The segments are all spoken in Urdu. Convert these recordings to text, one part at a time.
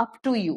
up to you,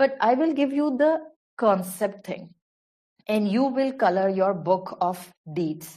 but I will give you the concept thing and you will color your book of deeds.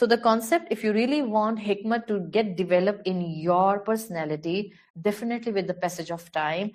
So the concept, if you really want hikmat to get developed in your personality, definitely with the passage of time,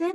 then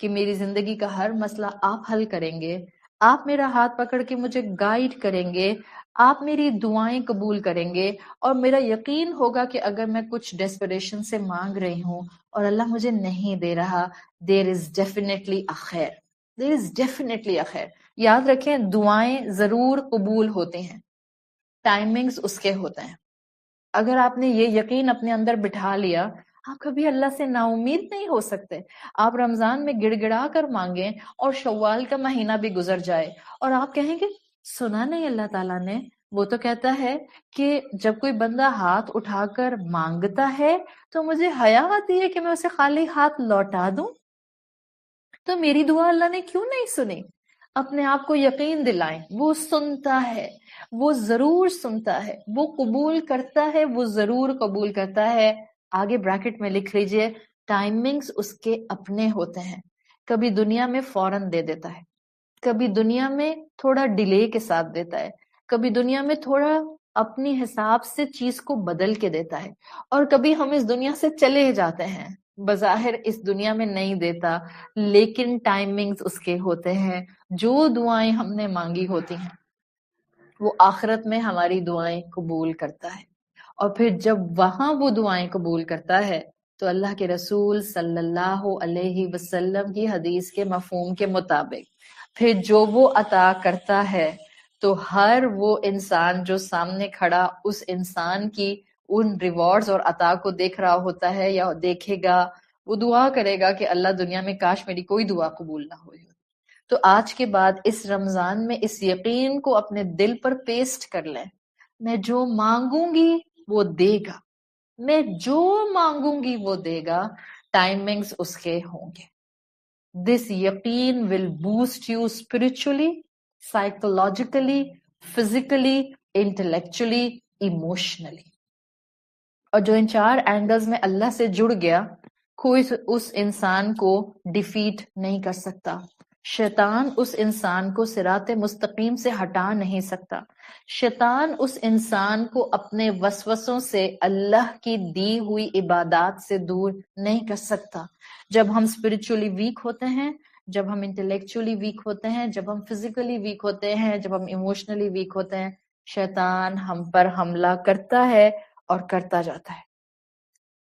کہ میری زندگی کا ہر مسئلہ آپ حل کریں گے، آپ میرا ہاتھ پکڑ کے مجھے گائیڈ کریں گے، آپ میری دعائیں قبول کریں گے، اور میرا یقین ہوگا کہ اگر میں کچھ ڈیسپریشن سے مانگ رہی ہوں اور اللہ مجھے نہیں دے رہا، دیر از ڈیفینیٹلی a خیر، دیر از ڈیفینیٹلی a خیر۔ یاد رکھیں دعائیں ضرور قبول ہوتی ہیں، ٹائمنگز اس کے ہوتے ہیں۔ اگر آپ نے یہ یقین اپنے اندر بٹھا لیا، آپ کبھی اللہ سے نا امید نہیں ہو سکتے۔ آپ رمضان میں گڑ گڑا کر مانگیں اور شوال کا مہینہ بھی گزر جائے اور آپ کہیں گے سنا نہیں اللہ تعالیٰ نے، وہ تو کہتا ہے کہ جب کوئی بندہ ہاتھ اٹھا کر مانگتا ہے تو مجھے حیا آتی ہے کہ میں اسے خالی ہاتھ لوٹا دوں، تو میری دعا اللہ نے کیوں نہیں سنی؟ اپنے آپ کو یقین دلائیں، وہ سنتا ہے، وہ ضرور سنتا ہے، وہ قبول کرتا ہے، وہ ضرور قبول کرتا ہے۔ آگے بریکٹ میں لکھ لیجئے، ٹائمنگز اس کے اپنے ہوتے ہیں، کبھی دنیا میں فوراً دے دیتا ہے، کبھی دنیا میں تھوڑا ڈیلے کے ساتھ دیتا ہے، کبھی دنیا میں تھوڑا اپنی حساب سے چیز کو بدل کے دیتا ہے، اور کبھی ہم اس دنیا سے چلے جاتے ہیں، بظاہر اس دنیا میں نہیں دیتا لیکن ٹائمنگز اس کے ہوتے ہیں۔ جو دعائیں ہم نے مانگی ہوتی ہیں وہ آخرت میں ہماری دعائیں قبول کرتا ہے، اور پھر جب وہاں وہ دعائیں قبول کرتا ہے تو اللہ کے رسول صلی اللہ علیہ وسلم کی حدیث کے مفہوم کے مطابق پھر جو وہ عطا کرتا ہے تو ہر وہ انسان جو سامنے کھڑا اس انسان کی ان ریوارڈز اور عطا کو دیکھ رہا ہوتا ہے یا دیکھے گا، وہ دعا کرے گا کہ اللہ دنیا میں کاش میری کوئی دعا قبول نہ ہوئی۔ تو آج کے بعد اس رمضان میں اس یقین کو اپنے دل پر پیسٹ کر لیں، میں جو مانگوں گی وہ دے گا، میں جو مانگوں گی وہ دے گا، ٹائمنگز اس کے ہوں گے۔ دس یقین will boost you spiritually, psychologically, physically, intellectually, emotionally. اور جو ان 4 اینگلز میں اللہ سے جڑ گیا، کوئی اس انسان کو ڈیفیٹ نہیں کر سکتا، شیطان اس انسان کو صراط مستقیم سے ہٹا نہیں سکتا، شیطان اس انسان کو اپنے وسوسوں سے اللہ کی دی ہوئی عبادات سے دور نہیں کر سکتا۔ جب ہم اسپرچولی ویک ہوتے ہیں، جب ہم انٹلیکچولی ویک ہوتے ہیں، جب ہم فزیکلی ویک ہوتے ہیں، جب ہم ایموشنلی ویک ہوتے ہیں، شیطان ہم پر حملہ کرتا ہے اور کرتا جاتا ہے،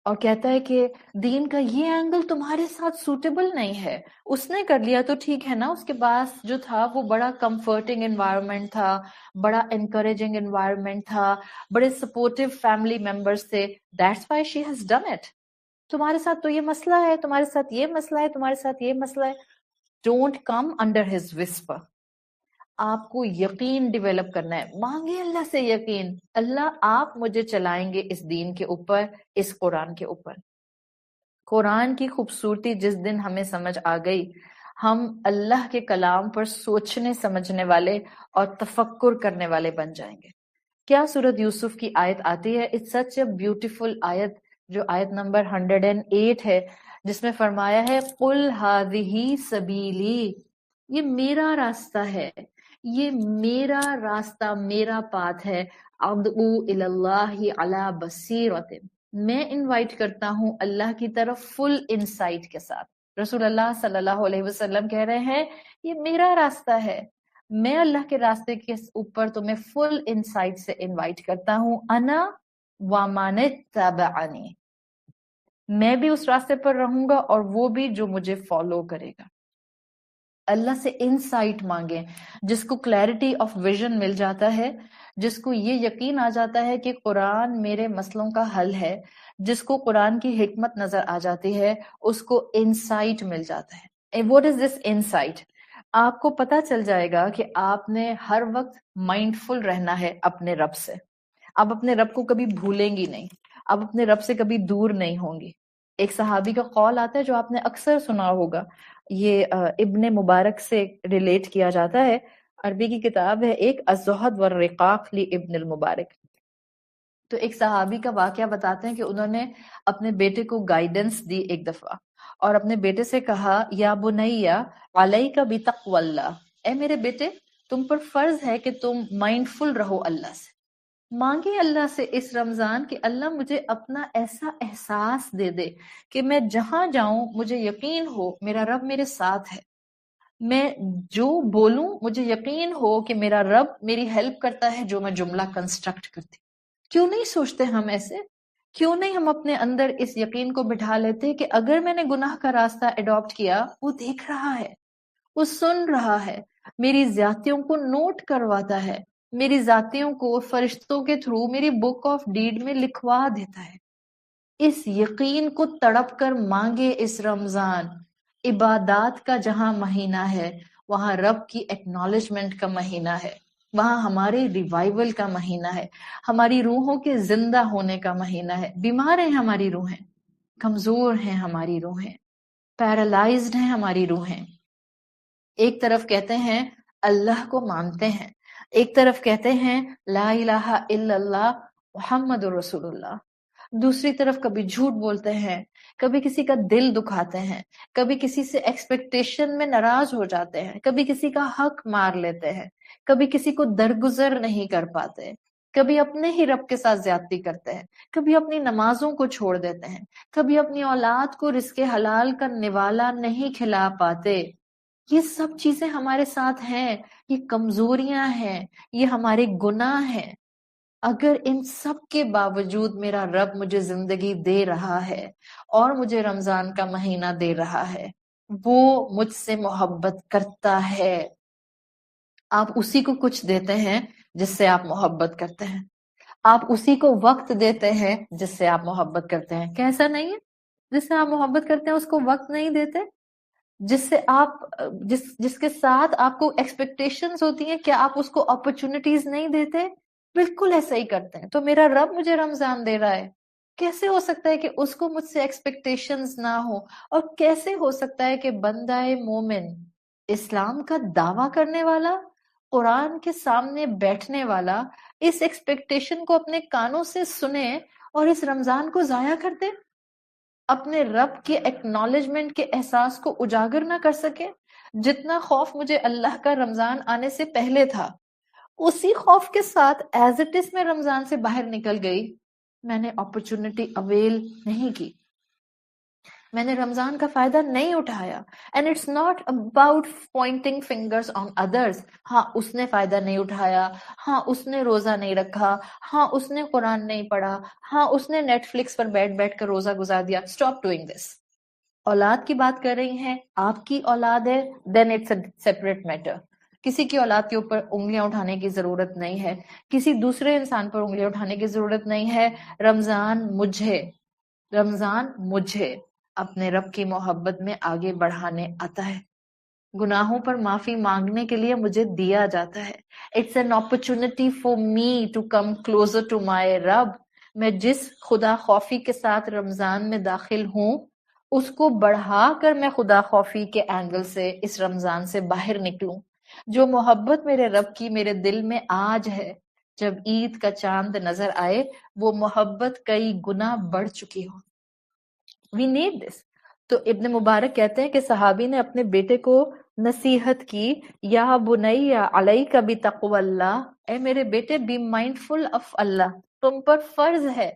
اور کہتا ہے کہ دین کا یہ اینگل تمہارے ساتھ سوٹیبل نہیں ہے۔ اس نے کر لیا تو ٹھیک ہے نا، اس کے پاس جو تھا وہ بڑا کمفرٹنگ انوائرمنٹ تھا، بڑا انکریجنگ انوائرمنٹ تھا، بڑے سپورٹیو فیملی ممبرس تھے، that's why she has done it. تمہارے ساتھ تو یہ مسئلہ ہے، تمہارے ساتھ یہ مسئلہ ہے، تمہارے ساتھ یہ مسئلہ ہے، don't come under his whisper. آپ کو یقین ڈیولپ کرنا ہے، مانگے اللہ سے یقین، اللہ آپ مجھے چلائیں گے اس دین کے اوپر، اس قرآن کے اوپر۔ قرآن کی خوبصورتی جس دن ہمیں سمجھ آ گئی، ہم اللہ کے کلام پر سوچنے سمجھنے والے اور تفکر کرنے والے بن جائیں گے۔ کیا سورۃ یوسف کی آیت آتی ہے، اٹس سچ اے بیوٹیفل آیت، جو آیت نمبر 108 ہے، جس میں فرمایا ہے قُلْ هَٰذِهِ سَبِيلِي، یہ میرا راستہ ہے، یہ میرا راستہ، میرا پاتھ ہے، ادعو الی اللہ علی بصیرۃ، میں انوائٹ کرتا ہوں اللہ کی طرف فل انسائٹ کے ساتھ۔ رسول اللہ صلی اللہ علیہ وسلم کہہ رہے ہیں یہ میرا راستہ ہے، میں اللہ کے راستے کے اوپر تمہیں فل انسائٹ سے انوائٹ کرتا ہوں، انا ومن اتبعنی، میں بھی اس راستے پر رہوں گا اور وہ بھی جو مجھے فالو کرے گا۔ اللہ سے انسائٹ مانگیں، جس کو کلیئرٹی آف ویژن مل جاتا ہے، جس کو یہ یقین آ جاتا ہے کہ قرآن میرے مسئلوں کا حل ہے، جس کو قرآن کی حکمت نظر آ جاتی ہے، اس کو انسائٹ مل جاتا ہے۔ What is this insight? آپ کو پتا چل جائے گا کہ آپ نے ہر وقت مائنڈفل رہنا ہے اپنے رب سے، آپ اپنے رب کو کبھی بھولیں گی نہیں، آپ اپنے رب سے کبھی دور نہیں ہوں گی۔ ایک صحابی کا قول آتا ہے جو آپ نے اکثر سنا ہوگا، یہ ابن مبارک سے ریلیٹ کیا جاتا ہے، عربی کی کتاب ہے ایک الزہد والرقاق لابن المبارک۔ تو ایک صحابی کا واقعہ بتاتے ہیں کہ انہوں نے اپنے بیٹے کو گائیڈنس دی ایک دفعہ، اور اپنے بیٹے سے کہا یا بنیا علیک بتقوی اللہ، اے میرے بیٹے تم پر فرض ہے کہ تم مائنڈفل رہو اللہ سے، مانگے اللہ سے اس رمضان کہ اللہ مجھے اپنا ایسا احساس دے دے کہ میں جہاں جاؤں مجھے یقین ہو میرا رب میرے ساتھ ہے، میں جو بولوں مجھے یقین ہو کہ میرا رب میری ہیلپ کرتا ہے جو میں جملہ کنسٹرکٹ کرتی. کیوں نہیں سوچتے ہم ایسے؟ کیوں نہیں ہم اپنے اندر اس یقین کو بٹھا لیتے کہ اگر میں نے گناہ کا راستہ اڈاپٹ کیا، وہ دیکھ رہا ہے، وہ سن رہا ہے، میری زیادتیوں کو نوٹ کرواتا ہے، میری زیادتیوں کو فرشتوں کے تھرو میری بک آف ڈیڈ میں لکھوا دیتا ہے. اس یقین کو تڑپ کر مانگے اس رمضان. عبادات کا جہاں مہینہ ہے وہاں رب کی ایکنالجمنٹ کا مہینہ ہے، وہاں ہمارے ریوائول کا مہینہ ہے، ہماری روحوں کے زندہ ہونے کا مہینہ ہے. بیمار ہیں ہماری روحیں، کمزور ہیں ہماری روحیں، پیرالائزڈ ہیں ہماری روحیں. ایک طرف کہتے ہیں اللہ کو مانتے ہیں، ایک طرف کہتے ہیں لا الہ الا اللہ محمد رسول اللہ، دوسری طرف کبھی جھوٹ بولتے ہیں، کبھی کسی کا دل دکھاتے ہیں، کبھی کسی سے ایکسپیکٹیشن میں ناراض ہو جاتے ہیں، کبھی کسی کا حق مار لیتے ہیں، کبھی کسی کو درگزر نہیں کر پاتے، کبھی اپنے ہی رب کے ساتھ زیادتی کرتے ہیں، کبھی اپنی نمازوں کو چھوڑ دیتے ہیں، کبھی اپنی اولاد کو رزق حلال کا نوالا نہیں کھلا پاتے. یہ سب چیزیں ہمارے ساتھ ہیں، یہ کمزوریاں ہیں، یہ ہمارے گناہ ہیں. اگر ان سب کے باوجود میرا رب مجھے زندگی دے رہا ہے اور مجھے رمضان کا مہینہ دے رہا ہے، وہ مجھ سے محبت کرتا ہے. آپ اسی کو کچھ دیتے ہیں جس سے آپ محبت کرتے ہیں، آپ اسی کو وقت دیتے ہیں جس سے آپ محبت کرتے ہیں. کیسا نہیں ہے؟ جس سے آپ محبت کرتے ہیں اس کو وقت نہیں دیتے، جس سے آپ جس کے ساتھ آپ کو ایکسپیکٹیشنز ہوتی ہیں، کیا آپ اس کو اپرچونٹیز نہیں دیتے؟ بالکل ایسا ہی کرتے ہیں. تو میرا رب مجھے رمضان دے رہا ہے، کیسے ہو سکتا ہے کہ اس کو مجھ سے ایکسپیکٹیشنز نہ ہو؟ اور کیسے ہو سکتا ہے کہ بندہ مومن، اسلام کا دعویٰ کرنے والا، قرآن کے سامنے بیٹھنے والا، اس ایکسپیکٹیشن کو اپنے کانوں سے سنے اور اس رمضان کو ضائع کر دے، اپنے رب کے ایکنالجمنٹ کے احساس کو اجاگر نہ کر سکے؟ جتنا خوف مجھے اللہ کا رمضان آنے سے پہلے تھا، اسی خوف کے ساتھ ایز اٹ از میں رمضان سے باہر نکل گئی. میں نے اپرچونٹی اویل نہیں کی، میں نے رمضان کا فائدہ نہیں اٹھایا. And it's not about pointing fingers on others. ہاں اس نے فائدہ نہیں اٹھایا، ہاں اس نے روزہ نہیں رکھا، ہاں اس نے قرآن نہیں پڑھا، ہاں اس نے نیٹ فلکس پر بیٹھ کر روزہ گزار دیا. Stop doing this. اولاد کی بات کر رہی ہیں، آپ کی اولاد ہے، دین اٹس اے سیپریٹ میٹر. کسی کی اولاد کے اوپر انگلیاں اٹھانے کی ضرورت نہیں ہے، کسی دوسرے انسان پر انگلیاں اٹھانے کی ضرورت نہیں ہے. رمضان مجھے اپنے رب کی محبت میں آگے بڑھانے آتا ہے، گناہوں پر معافی مانگنے کے لیے مجھے دیا جاتا ہے. It's an opportunity for me to come closer to my رب. میں جس خدا خوفی کے ساتھ رمضان میں داخل ہوں، اس کو بڑھا کر میں خدا خوفی کے اینگل سے اس رمضان سے باہر نکلوں. جو محبت میرے رب کی میرے دل میں آج ہے، جب عید کا چاند نظر آئے وہ محبت کئی گنا بڑھ چکی ہو. We need this. تو ابن مبارک کہتے ہیں کہ صحابی نے اپنے بیٹے کو نصیحت کی، یا بنی علیک بتقوی اللہ، اے میرے بیٹے بی مائنڈفل آف اللہ، تم پر فرض ہے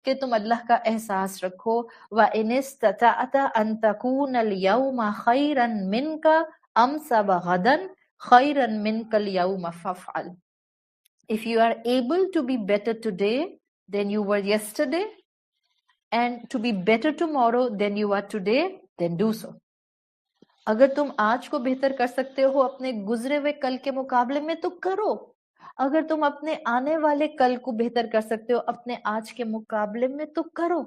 کہ تم اللہ کا احساس رکھو. وَإِنِ اسْتَطَعْتَ أَن تَكُونَ الْيَوْمَ خَيْرًا مِّنْكَ أَمْسَ غَدًا خَيْرًا مِّنْكَ الْيَوْمَ فَافْعَلْ. If you are able to be better today than you were yesterday, and to be better tomorrow than you are today, then do so. اگر تم آج کو بہتر کر سکتے ہو اپنے گزرے ہوئے کل کے مقابلے میں تو کرو. اگر تم اپنے آنے والے کل کو بہتر کر سکتے ہو اپنے آج کے مقابلے میں تو کرو.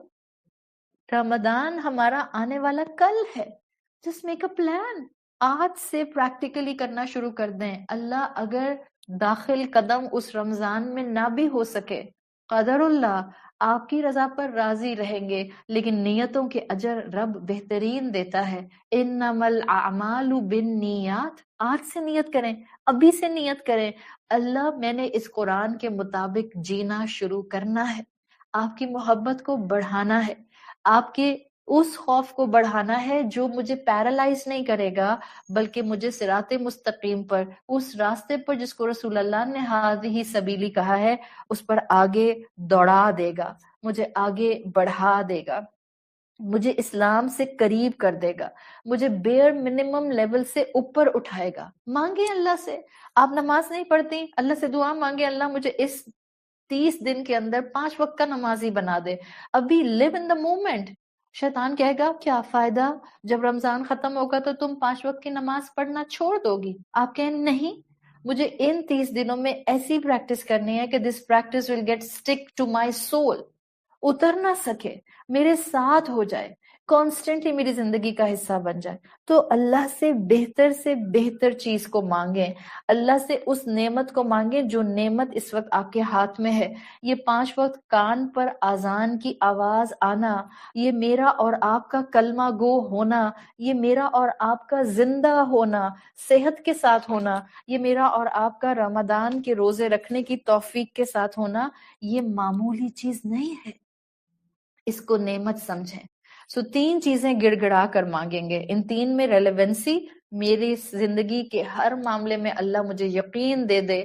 رمضان ہمارا آنے والا کل ہے. Just make a plan. آج سے پریکٹیکلی کرنا شروع کر دیں. اللہ اگر داخل قدم اس رمضان میں نہ بھی ہو سکے، قدر اللہ، آپ کی رضا پر راضی رہیں گے، لیکن نیتوں کے اجر رب بہترین دیتا ہے. انما الاعمال بالنیات. آج سے نیت کریں، ابھی سے نیت کریں، اللہ میں نے اس قرآن کے مطابق جینا شروع کرنا ہے، آپ کی محبت کو بڑھانا ہے، آپ کے اس خوف کو بڑھانا ہے جو مجھے پیرالائز نہیں کرے گا، بلکہ مجھے صراط مستقیم پر، اس راستے پر جس کو رسول اللہ نے ہذہ سبیلی کہا ہے، اس پر آگے دوڑا دے گا، مجھے آگے بڑھا دے گا، مجھے اسلام سے قریب کر دے گا، مجھے بیئر منیمم لیول سے اوپر اٹھائے گا۔ مانگے اللہ سے، آپ نماز نہیں پڑھتی، اللہ سے دعا مانگے، اللہ مجھے اس 30 دن کے اندر 5 وقت کا نمازی بنا دے، ابھی لیو ان دا مومنٹ۔ شیطان کہے گا کیا فائدہ، جب رمضان ختم ہوگا تو تم 5 وقت کی نماز پڑھنا چھوڑ دو گی؟ آپ کہیں نہیں، مجھے ان 30 دنوں میں ایسی پریکٹس کرنی ہے کہ this practice will get stick to my soul, اتر نہ سکے، میرے ساتھ ہو جائے، کانسٹنٹلی میری زندگی کا حصہ بن جائے۔ تو اللہ سے بہتر چیز کو مانگیں، اللہ سے اس نعمت کو مانگیں جو نعمت اس وقت آپ کے ہاتھ میں ہے۔ یہ 5 وقت کان پر اذان کی آواز آنا، یہ میرا اور آپ کا کلمہ گو ہونا، یہ میرا اور آپ کا زندہ ہونا، صحت کے ساتھ ہونا، یہ میرا اور آپ کا رمضان کے روزے رکھنے کی توفیق کے ساتھ ہونا، یہ معمولی چیز نہیں ہے، اس کو نعمت سمجھیں۔ سو 3 چیزیں گڑ گڑا کر مانگیں گے، ان 3 میں ریلیونسی، میری زندگی کے ہر معاملے میں اللہ مجھے یقین دے دے،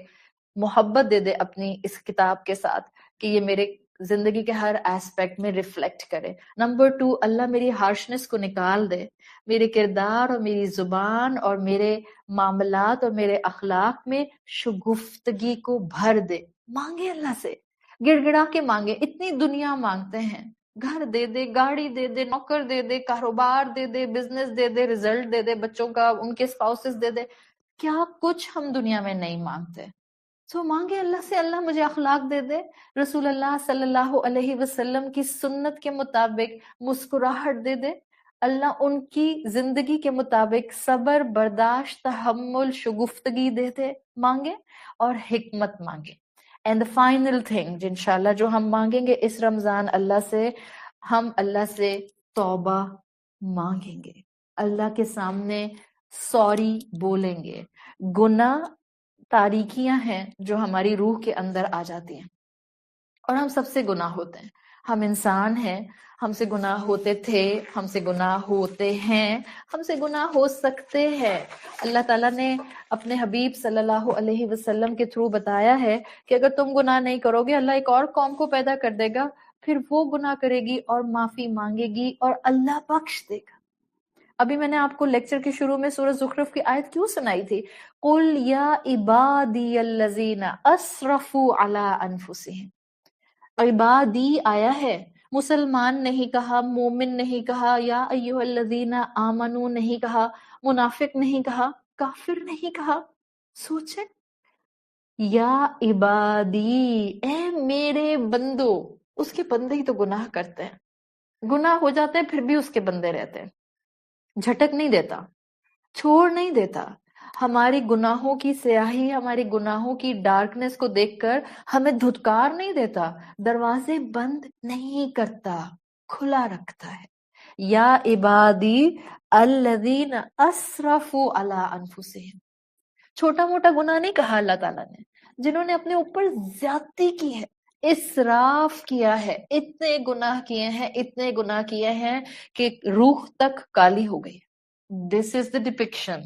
محبت دے دے اپنی اس کتاب کے ساتھ کہ یہ میرے زندگی کے ہر ایسپیکٹ میں ریفلیکٹ کرے۔ نمبر 2، اللہ میری ہارشنس کو نکال دے، میرے کردار اور میری زبان اور میرے معاملات اور میرے اخلاق میں شگفتگی کو بھر دے۔ مانگے اللہ سے، گڑ گڑا کے مانگے، اتنی دنیا مانگتے ہیں، گھر دے دے، گاڑی دے دے، نوکر دے دے، کاروبار دے دے، بزنس دے دے، ریزلٹ دے دے، بچوں کا ان کے اسپاؤسز دے دے، کیا کچھ ہم دنیا میں نہیں مانگتے۔ سو مانگے اللہ سے، اللہ مجھے اخلاق دے دے، رسول اللہ صلی اللہ علیہ وسلم کی سنت کے مطابق مسکراہٹ دے دے، اللہ ان کی زندگی کے مطابق صبر، برداشت، تحمل، شگفتگی دے دے۔ مانگے اور حکمت مانگے۔ اینڈ the final thing انشاءاللہ جو ہم مانگیں گے اس رمضان اللہ سے، ہم اللہ سے توبہ مانگیں گے، اللہ کے سامنے سوری بولیں گے۔ گناہ تاریکیاں ہیں جو ہماری روح کے اندر آ جاتی ہیں، اور ہم سب سے گناہ ہوتے ہیں، ہم انسان ہیں، ہم سے گناہ ہوتے تھے، ہم سے گناہ ہوتے ہیں، ہم سے گناہ ہو سکتے ہیں۔ اللہ تعالیٰ نے اپنے حبیب صلی اللہ علیہ وسلم کے تھرو بتایا ہے کہ اگر تم گناہ نہیں کرو گے، اللہ ایک اور قوم کو پیدا کر دے گا، پھر وہ گناہ کرے گی اور معافی مانگے گی اور اللہ بخش دے گا۔ ابھی میں نے آپ کو لیکچر کے شروع میں سورہ زخرف کی آیت کیوں سنائی تھی؟ قُلْ يَا عِبَادِيَ الَّذِينَ أَسْرَفُوا عَلَىٰ أَنفُسِهِمْ۔ عبادی آیا ہے، مسلمان نہیں کہا، مومن نہیں کہا، یا ایھا الذین آمنو نہیں کہا، منافق نہیں کہا، کافر نہیں کہا۔ سوچیں، یا عبادی، اے میرے بندو، اس کے بندے ہی تو گناہ کرتے ہیں، گناہ ہو جاتے ہیں پھر بھی اس کے بندے رہتے ہیں، جھٹک نہیں دیتا، چھوڑ نہیں دیتا۔ ہماری گناہوں کی سیاہی، ہماری گناہوں کی ڈارکنس کو دیکھ کر ہمیں دھتکار نہیں دیتا، دروازے بند نہیں کرتا، کھلا رکھتا ہے۔ یا عبادی الذین اسرفوا علی انفسہم، چھوٹا موٹا گناہ نہیں کہا اللہ تعالیٰ نے، جنہوں نے اپنے اوپر زیادتی کی ہے، اسراف کیا ہے، اتنے گناہ کیے ہیں، اتنے گناہ کیے ہیں کہ روح تک کالی ہو گئی۔ دس از دا ڈپکشن،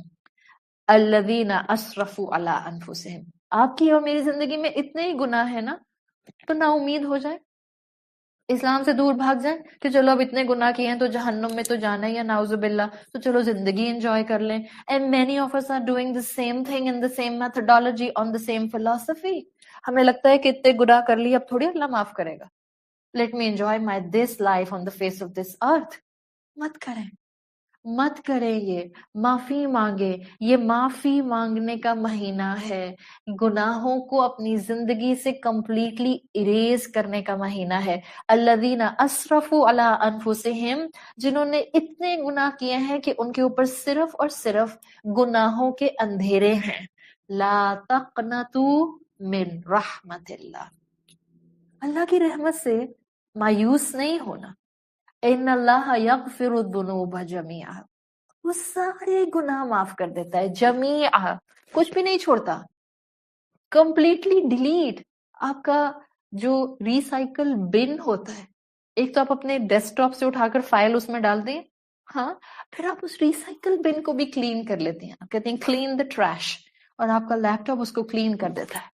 الذین اسرفوا علی انفسہم۔ آپ کی اور میری زندگی میں اتنے ہی گناہ ہیں نا، تو نا امید ہو جائے، اسلام سے دور بھاگ جائیں کہ چلو اب اتنے گناہ کیے ہیں تو جہنم میں تو جانا ہی ہے، نعوذ باللہ، تو چلو زندگی انجوائے کر لیں۔ And many of us are doing the same thing in the same methodology on the same philosophy۔ ہمیں لگتا ہے کہ اتنے گناہ کر لی اب تھوڑی اللہ معاف کرے گا، let me enjoy my this life on the face of this earth۔ مت کریں، مت کریں، یہ معافی مانگے، یہ معافی مانگنے کا مہینہ ہے، گناہوں کو اپنی زندگی سے کمپلیٹلی اریز کرنے کا مہینہ ہے۔ الذین اسرفوا علی انفسہم، جنہوں نے اتنے گناہ کیے ہیں کہ ان کے اوپر صرف اور صرف گناہوں کے اندھیرے ہیں۔ لا تقنطوا من رحمت اللہ، اللہ کی رحمت سے مایوس نہیں ہونا۔ ان اللہ یغفر الذنوب جميعا، وہ سارے گناہ معاف کر دیتا ہے، جمیعا، کچھ بھی نہیں چھوڑتا، کمپلیٹلی ڈیلیٹ۔ آپ کا جو ریسائیکل بن ہوتا ہے، ایک تو آپ اپنے ڈیسک ٹاپ سے اٹھا کر فائل اس میں ڈال دیں، ہاں، پھر آپ اس ریسائکل بن کو بھی کلین کر لیتے ہیں، آپ کہتے ہیں کلین دا ٹریش، اور آپ کا لیپ ٹاپ اس کو کلین کر دیتا ہے.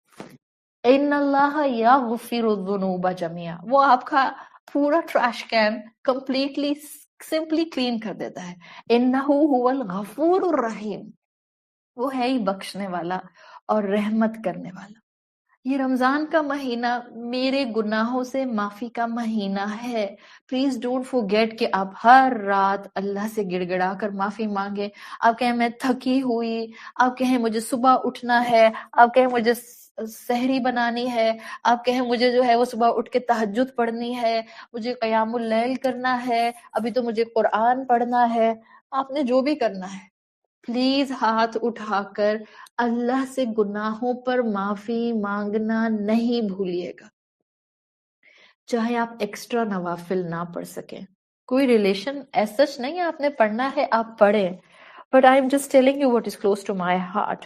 ان اللہ یغفر الذنوب جميعا، وہ آپ کا پورا trash can completely simply clean کر دیتا ہے. انہ هو الغفور الرحیم، وہ ہے ہی بخشنے والا اور رحمت کرنے والا. یہ رمضان کا مہینہ میرے گناہوں سے معافی کا مہینہ ہے. پلیز ڈونٹ forget کہ آپ ہر رات اللہ سے گڑ گڑا کر معافی مانگے. آپ کہیں میں تھکی ہوئی، آپ کہیں مجھے صبح اٹھنا ہے، آپ کہیں مجھے سحری بنانی ہے، آپ کہیں مجھے جو ہے وہ صبح اٹھ کے تہجد پڑھنی ہے، مجھے قیام اللیل کرنا ہے، ابھی تو مجھے قرآن پڑھنا ہے. آپ نے جو بھی کرنا ہے، پلیز ہاتھ اٹھا کر اللہ سے گناہوں پر معافی مانگنا نہیں بھولیے گا. چاہے آپ ایکسٹرا نوافل نہ پڑھ سکیں، کوئی ریلیشن ایس سچ نہیں ہے آپ نے پڑھنا ہے آپ پڑھیں، but I am just telling you what is close to my heart.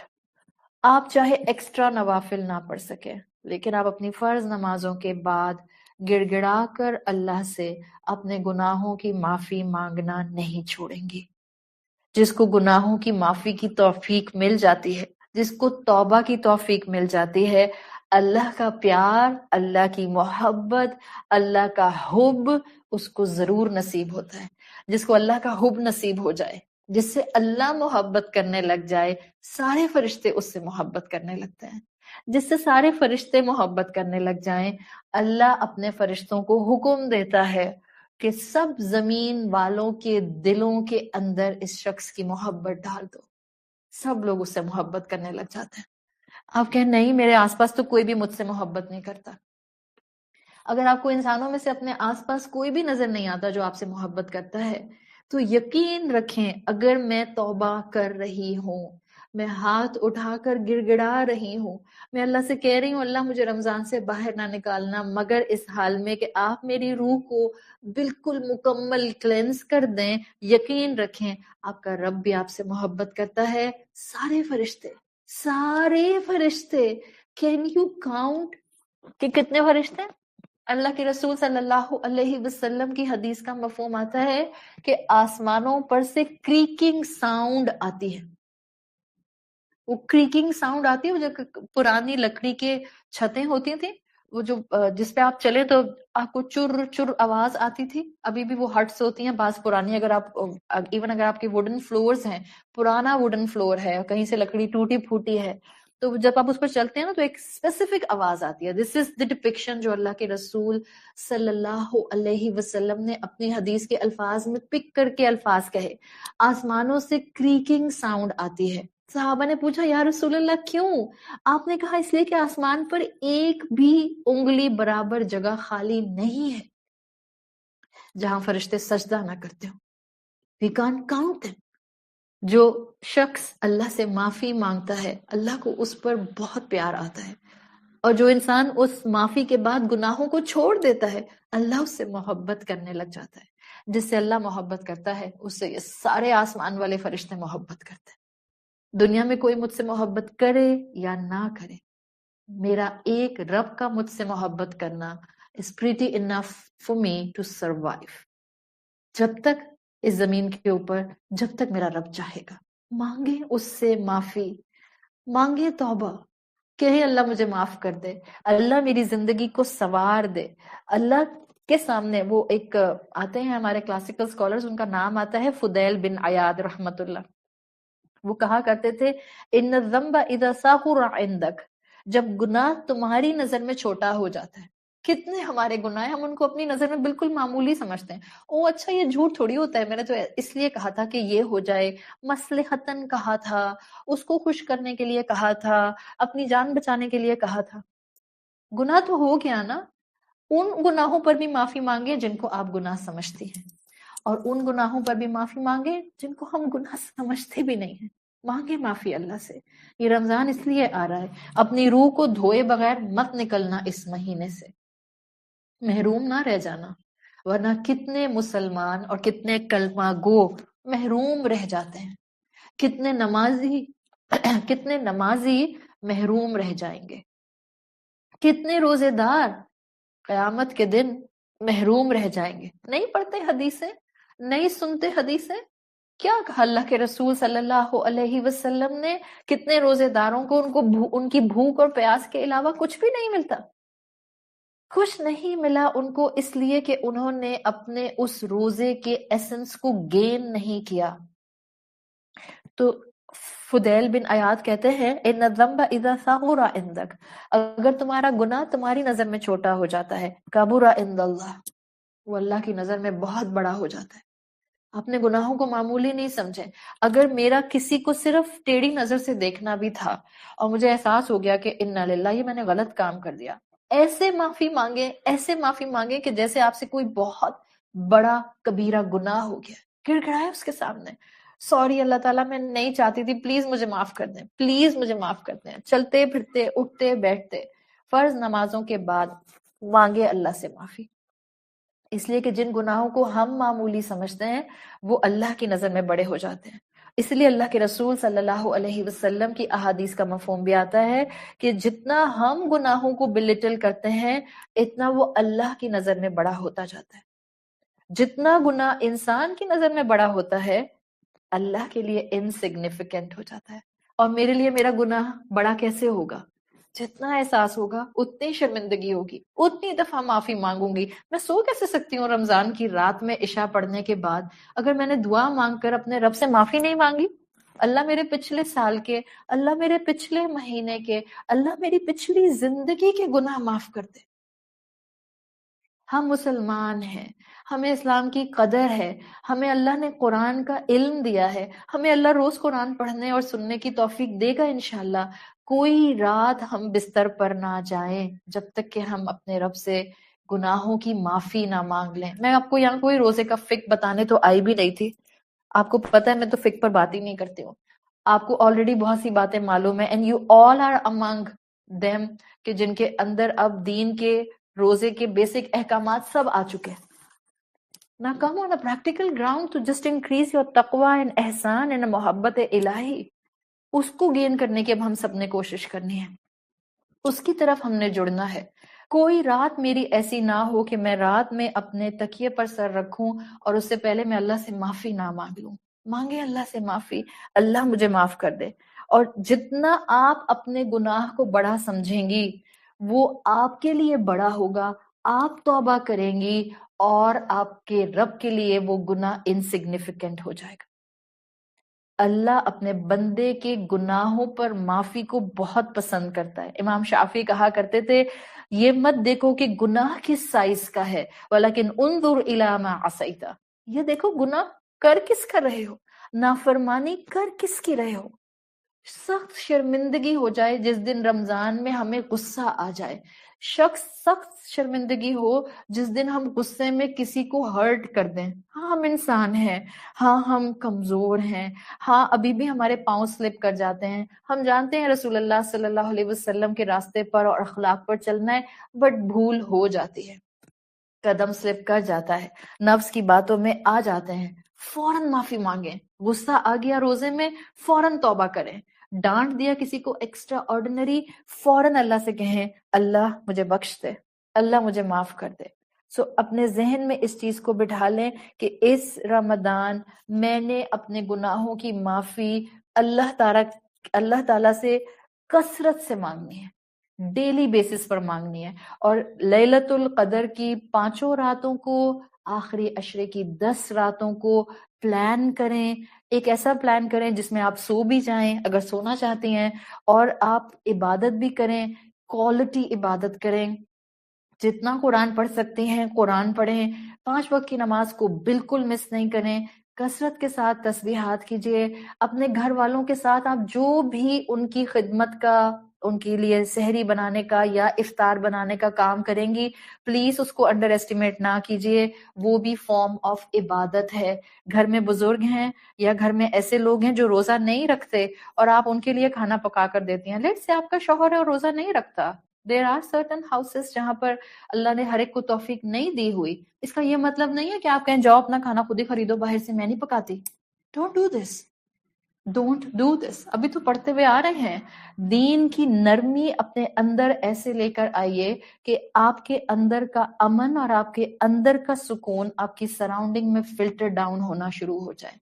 آپ چاہے ایکسٹرا نوافل نہ پڑھ سکیں، لیکن آپ اپنی فرض نمازوں کے بعد گڑ گڑا کر اللہ سے اپنے گناہوں کی معافی مانگنا نہیں چھوڑیں گی. جس کو گناہوں کی معافی کی توفیق مل جاتی ہے، جس کو توبہ کی توفیق مل جاتی ہے، اللہ کا پیار، اللہ کی محبت، اللہ کا حب اس کو ضرور نصیب ہوتا ہے. جس کو اللہ کا حب نصیب ہو جائے، جس سے اللہ محبت کرنے لگ جائے، سارے فرشتے اس سے محبت کرنے لگتے ہیں. جس سے سارے فرشتے محبت کرنے لگ جائیں، اللہ اپنے فرشتوں کو حکم دیتا ہے کہ سب زمین والوں کے دلوں کے اندر اس شخص کی محبت ڈال دو. سب لوگ اس سے محبت کرنے لگ جاتے ہیں. آپ کہیں نہیں میرے آس پاس تو کوئی بھی مجھ سے محبت نہیں کرتا. اگر آپ کو انسانوں میں سے اپنے آس پاس کوئی بھی نظر نہیں آتا جو آپ سے محبت کرتا ہے، تو یقین رکھیں اگر میں توبہ کر رہی ہوں، میں ہاتھ اٹھا کر گڑ گڑا رہی ہوں، میں اللہ سے کہہ رہی ہوں اللہ مجھے رمضان سے باہر نہ نکالنا مگر اس حال میں کہ آپ میری روح کو بالکل مکمل کلینز کر دیں، یقین رکھیں آپ کا رب بھی آپ سے محبت کرتا ہے. سارے فرشتے، سارے فرشتے، کین یو کاؤنٹ کہ کتنے فرشتے ہیں؟ اللہ کے رسول صلی اللہ علیہ وسلم کی حدیث کا مفہوم آتا ہے کہ آسمانوں پر سے کریکنگ ساؤنڈ آتی ہے. وہ کریکنگ ساؤنڈ آتی ہے، وہ جو پرانی لکڑی کے چھتیں ہوتی تھیں، وہ جو جس پہ آپ چلے تو آپ کو چر چر آواز آتی تھی. ابھی بھی وہ ہٹس ہوتی ہیں بعض پرانی، اگر آپ ایون اگر آپ کے ووڈن فلورز ہیں، پرانا ووڈن فلور ہے، کہیں سے لکڑی ٹوٹی پھوٹی ہے، تو جب آپ اس پر چلتے ہیں نا تو ایک اسپیسیفک آواز آتی ہے. دس از دی ڈپکشن جو اللہ کے رسول صلی اللہ علیہ وسلم نے اپنی حدیث کے الفاظ میں پک کر کے الفاظ کہے. آسمانوں سے کریکنگ ساؤنڈ آتی ہے. صحابہ نے پوچھا یا رسول اللہ کیوں؟ آپ نے کہا اس لیے کہ آسمان پر ایک بھی انگلی برابر جگہ خالی نہیں ہے جہاں فرشتے سجدہ نہ کرتے ہوں. We can't count them. جو شخص اللہ سے معافی مانگتا ہے اللہ کو اس پر بہت پیار آتا ہے، اور جو انسان اس معافی کے بعد گناہوں کو چھوڑ دیتا ہے اللہ اس سے محبت کرنے لگ جاتا ہے. جس سے اللہ محبت کرتا ہے اس سے یہ سارے آسمان والے فرشتے محبت کرتے ہیں. دنیا میں کوئی مجھ سے محبت کرے یا نہ کرے، میرا ایک رب کا مجھ سے محبت کرنا is pretty enough for me to survive. جب تک اس زمین کے اوپر، جب تک میرا رب چاہے گا. مانگے اس سے معافی، مانگے توبہ، کہے اللہ مجھے معاف کر دے، اللہ میری زندگی کو سنوار دے. اللہ کے سامنے وہ ایک آتے ہیں ہمارے کلاسیکل اسکالرز، ان کا نام آتا ہے فضیل بن عیاض رحمت اللہ. وہ کہا کرتے تھے ان الذنب اذا صغر عندك، جب گناہ تمہاری نظر میں چھوٹا ہو جاتا ہے. کتنے ہمارے گناہ ہم ان کو اپنی نظر میں بالکل معمولی سمجھتے ہیں. او اچھا یہ جھوٹ تھوڑی ہوتا ہے، میں نے تو اس لیے کہا تھا کہ یہ ہو جائے، مصلحتاً کہا تھا، اس کو خوش کرنے کے لیے کہا تھا، اپنی جان بچانے کے لیے کہا تھا. گناہ تو ہو گیا نا. ان گناہوں پر بھی معافی مانگے جن کو آپ گناہ سمجھتی ہیں، اور ان گناہوں پر بھی معافی مانگے جن کو ہم گناہ سمجھتے بھی نہیں ہیں. مانگے معافی اللہ سے. یہ رمضان اس لیے آ رہا ہے، اپنی روح کو دھوئے بغیر مت نکلنا اس مہینے سے، محروم نہ رہ جانا. ورنہ کتنے مسلمان اور کتنے کلمہ گو محروم رہ جاتے ہیں، کتنے نمازی محروم رہ جائیں گے، کتنے روزے دار قیامت کے دن محروم رہ جائیں گے. نہیں پڑھتے حدیثیں, نہیں سنتے حدیثیں. کیا کہا اللہ کے رسول صلی اللہ علیہ وسلم نے؟ کتنے روزے داروں کو ان کی بھوک اور پیاس کے علاوہ کچھ بھی نہیں ملتا. کچھ نہیں ملا ان کو اس لیے کہ انہوں نے اپنے اس روزے کے ایسنس کو گین نہیں کیا. تو فدیل بن عیاض کہتے ہیں ان الذنب اذا صغر عندك, اگر تمہارا گناہ تمہاری نظر میں چھوٹا ہو جاتا ہے, کبر عند اللہ, وہ اللہ کی نظر میں بہت بڑا ہو جاتا ہے. اپنے گناہوں کو معمولی نہیں سمجھیں. اگر میرا کسی کو صرف ٹیڑھی نظر سے دیکھنا بھی تھا اور مجھے احساس ہو گیا کہ انا للہ, یہ میں نے غلط کام کر دیا, ایسے معافی مانگے کہ جیسے آپ سے کوئی بہت بڑا کبیرہ گناہ ہو گیا, گر گڑائے اس کے سامنے, سوری اللہ تعالیٰ میں نہیں چاہتی تھی, پلیز مجھے معاف کر دیں, پلیز مجھے معاف کر دیں. چلتے پھرتے اٹھتے بیٹھتے فرض نمازوں کے بعد مانگے اللہ سے معافی, اس لیے کہ جن گناہوں کو ہم معمولی سمجھتے ہیں وہ اللہ کی نظر میں بڑے ہو جاتے ہیں. اس لیے اللہ کے رسول صلی اللہ علیہ وسلم کی احادیث کا مفہوم بھی آتا ہے کہ جتنا ہم گناہوں کو بلٹل کرتے ہیں اتنا وہ اللہ کی نظر میں بڑا ہوتا جاتا ہے. جتنا گناہ انسان کی نظر میں بڑا ہوتا ہے اللہ کے لیے انسگنیفیکنٹ ہو جاتا ہے. اور میرے لیے میرا گناہ بڑا کیسے ہوگا؟ جتنا احساس ہوگا اتنی شرمندگی ہوگی, اتنی دفعہ معافی مانگوں گی. میں سو کیسے سکتی ہوں رمضان کی رات میں عشاء پڑھنے کے بعد اگر میں نے دعا مانگ کر اپنے رب سے معافی نہیں مانگی؟ اللہ میرے پچھلے سال کے, اللہ میرے پچھلے مہینے کے, اللہ میری پچھلی زندگی کے گناہ معاف کر دے. ہم مسلمان ہیں, ہمیں اسلام کی قدر ہے, ہمیں اللہ نے قرآن کا علم دیا ہے, ہمیں اللہ روز قرآن پڑھنے اور سننے کی توفیق دے گا انشاءاللہ. کوئی رات ہم بستر پر نہ جائیں جب تک کہ ہم اپنے رب سے گناہوں کی معافی نہ مانگ لیں. میں آپ کو یہاں کوئی روزے کا فقہ بتانے تو آئی بھی نہیں تھی, آپ کو پتہ ہے میں تو فقہ پر بات ہی نہیں کرتی ہوں. آپ کو آلریڈی بہت سی باتیں معلوم ہیں, and you all are among them, کہ جن کے اندر اب دین کے روزے کے بیسک احکامات سب آ چکے ہیں. Now come on a practical ground to just increase your taqwa and ihsan and محبت الہی. اس کو گین کرنے کی اب ہم سب نے کوشش کرنی ہے, اس کی طرف ہم نے جڑنا ہے. کوئی رات میری ایسی نہ ہو کہ میں رات میں اپنے تکیے پر سر رکھوں اور اس سے پہلے میں اللہ سے معافی نہ مانگ لوں. مانگے اللہ سے معافی, اللہ مجھے معاف کر دے. اور جتنا آپ اپنے گناہ کو بڑا سمجھیں گی وہ آپ کے لیے بڑا ہوگا, آپ توبہ کریں گی اور آپ کے رب کے لیے وہ گناہ انسگنیفیکنٹ ہو جائے گا. اللہ اپنے بندے کے گناہوں پر معافی کو بہت پسند کرتا ہے. امام شافعی کہا کرتے تھے یہ مت دیکھو کہ گناہ کس سائز کا ہے, ولیکن انظر الی ما عصیت, یہ دیکھو گناہ کر کس کا رہے ہو, نافرمانی کر کس کی رہے ہو. سخت شرمندگی ہو جائے جس دن رمضان میں ہمیں غصہ آ جائے, سخت شرمندگی ہو جس دن ہم غصے میں کسی کو ہرٹ کر دیں. ہاں ہم انسان ہیں, ہاں ہم کمزور ہیں, ہاں ابھی بھی ہمارے پاؤں سلپ کر جاتے ہیں, ہم جانتے ہیں رسول اللہ صلی اللہ علیہ وسلم کے راستے پر اور اخلاق پر چلنا ہے, بٹ بھول ہو جاتی ہے, قدم سلپ کر جاتا ہے, نفس کی باتوں میں آ جاتے ہیں. فوراً معافی مانگیں. غصہ آ گیا روزے میں, فوراً توبہ کریں. ڈانٹ دیا کسی کو ایکسٹرا آرڈینری, فوراً اللہ سے کہیں اللہ مجھے بخش دے, اللہ مجھے معاف کر دے. اپنے ذہن میں اس چیز کو بٹھا لیں کہ اس رمضان میں نے اپنے گناہوں کی معافی اللہ تعالیٰ سے کثرت سے مانگنی ہے, ڈیلی بیسس پر مانگنی ہے. اور لیلۃ القدر کی 5 راتوں کو, آخری عشرے کی 10 راتوں کو پلان کریں. ایک ایسا پلان کریں جس میں آپ سو بھی جائیں اگر سونا چاہتی ہیں, اور آپ عبادت بھی کریں, کوالٹی عبادت کریں. جتنا قرآن پڑھ سکتے ہیں قرآن پڑھیں, 5 وقت کی نماز کو بالکل مس نہیں کریں, کثرت کے ساتھ تسبیحات کیجیے. اپنے گھر والوں کے ساتھ آپ جو بھی ان کی خدمت کا, ان کے لیے سحری بنانے کا یا افطار بنانے کا کام کریں گی, پلیز اس کو انڈر ایسٹیمیٹ نہ کیجیے, وہ بھی فارم آف عبادت ہے. گھر میں بزرگ ہیں یا گھر میں ایسے لوگ ہیں جو روزہ نہیں رکھتے اور آپ ان کے لیے کھانا پکا کر دیتی ہیں. لیٹ سے آپ کا شوہر ہے اور روزہ نہیں رکھتا, دیر آر سرٹن ہاؤسز جہاں پر اللہ نے ہر ایک کو توفیق نہیں دی ہوئی. اس کا یہ مطلب نہیں ہے کہ آپ کہیں جاؤ اپنا کھانا خود ہی خریدو باہر سے, میں نہیں پکاتی. Don't do this. Don't do this. ابھی تو پڑھتے ہوئے آ رہے ہیں. دین کی نرمی اپنے اندر ایسے لے کر آئیے کہ آپ کے اندر کا امن اور آپ کے اندر کا سکون آپ کی سراؤنڈنگ میں فلٹر ڈاؤن ہونا شروع ہو جائے.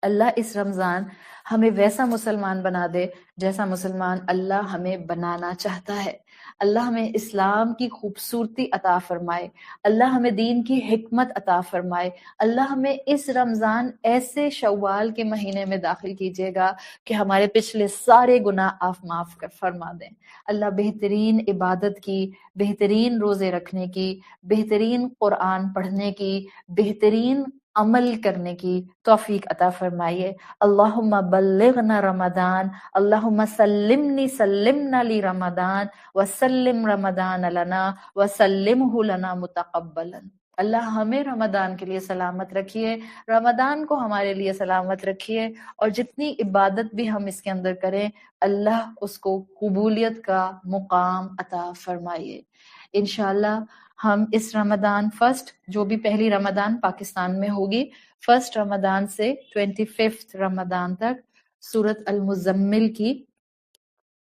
اللہ اس رمضان ہمیں ویسا مسلمان بنا دے جیسا مسلمان اللہ ہمیں بنانا چاہتا ہے. اللہ ہمیں اسلام کی خوبصورتی عطا فرمائے. اللہ ہمیں دین کی حکمت عطا فرمائے. اللہ ہمیں اس رمضان ایسے شوال کے مہینے میں داخل کیجیے گا کہ ہمارے پچھلے سارے گناہ آپ معاف فرما دیں. اللہ بہترین عبادت کی، بہترین روزے رکھنے کی، بہترین قرآن پڑھنے کی، بہترین عمل کرنے کی توفیق عطا فرمائیے. اللہم بلغنا رمضان، اللہم سلمنا لی رمضان وسلم رمضان لنا وسلمہ لنا متقبلا. اللہ ہمیں رمضان کے لیے سلامت رکھیے، رمضان کو ہمارے لیے سلامت رکھیے، اور جتنی عبادت بھی ہم اس کے اندر کریں اللہ اس کو قبولیت کا مقام عطا فرمائیے. انشاءاللہ ہم اس رمضان فرسٹ، جو بھی پہلی رمضان پاکستان میں ہوگی، فرسٹ رمضان سے 25 رمضان تک سورۃ المزمل کی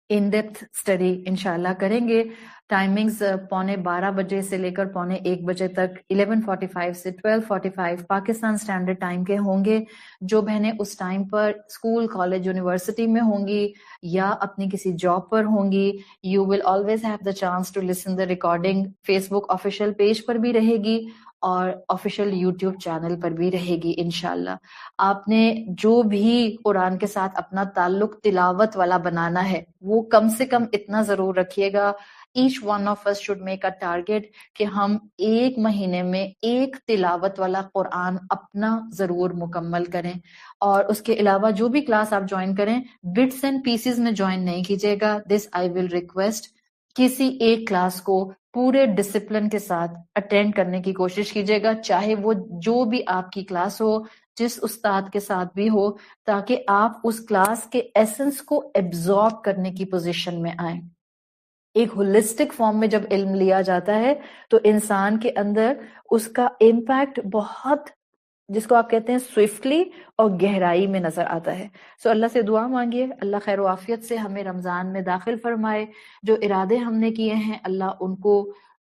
ان ڈیپتھ اسٹڈی انشاءاللہ کریں گے. ٹائمنگز 12:15 بجے سے لے کر 1:15 بجے تک، 11:45 سے 12:45 پاکستان اسٹینڈرڈ ٹائم کے ہوں گے. جو بہنیں اس ٹائم پر اسکول، کالج، یونیورسٹی میں ہوں گی یا اپنی کسی جاب پر ہوں گی، you will always have the chance to listen the recording. Facebook official page پر بھی رہے گی اور آفیشیل یوٹیوب چینل پر بھی رہے گی انشاءاللہ. آپ نے جو بھی قرآن کے ساتھ اپنا تعلق تلاوت والا بنانا ہے وہ کم سے کم اتنا ضرور رکھیے گا. Each one of us should make a target کہ ہم ایک مہینے میں ایک تلاوت والا قرآن اپنا ضرور مکمل کریں. اور اس کے علاوہ جو بھی کلاس آپ جوائن کریں بٹس اینڈ پیسز میں جوائن نہیں کیجیے گا. دس آئی ول ریکویسٹ. کسی ایک کلاس کو پورے ڈسپلن کے ساتھ اٹینڈ کرنے کی کوشش کیجیے گا، چاہے وہ جو بھی آپ کی کلاس ہو، جس استاد کے ساتھ بھی ہو، تاکہ آپ اس کلاس کے ایسنس کو ایبزارب کرنے کی پوزیشن میں آئیں. ایک ہولسٹک فارم میں جب علم لیا جاتا ہے تو انسان کے اندر اس کا امپیکٹ بہت، جس کو آپ کہتے ہیں سوئفٹلی اور گہرائی میں نظر آتا ہے. سو اللہ سے دعا مانگیے اللہ خیر و عافیت سے ہمیں رمضان میں داخل فرمائے. جو ارادے ہم نے کیے ہیں اللہ ان کو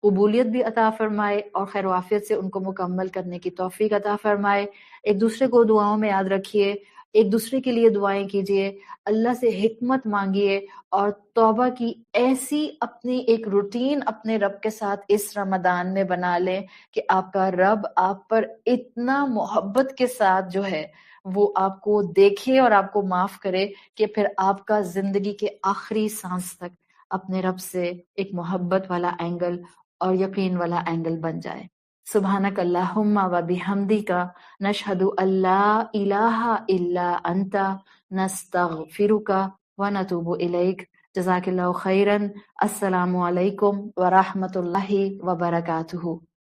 قبولیت بھی عطا فرمائے اور خیر و عافیت سے ان کو مکمل کرنے کی توفیق عطا فرمائے. ایک دوسرے کو دعاؤں میں یاد رکھیے، ایک دوسرے کے لیے دعائیں کیجیے، اللہ سے حکمت مانگیے، اور توبہ کی ایسی اپنی ایک روٹین اپنے رب کے ساتھ اس رمضان میں بنا لیں کہ آپ کا رب آپ پر اتنا محبت کے ساتھ جو ہے وہ آپ کو دیکھے اور آپ کو معاف کرے کہ پھر آپ کا زندگی کے آخری سانس تک اپنے رب سے ایک محبت والا اینگل اور یقین والا اینگل بن جائے. سبحانک اللہم و بحمدک نشہد ان لا الہ الا انت نستغفرک و نتوب الیک. جزاک اللہ خیرا. السلام علیکم ورحمۃ اللہ وبرکاتہ.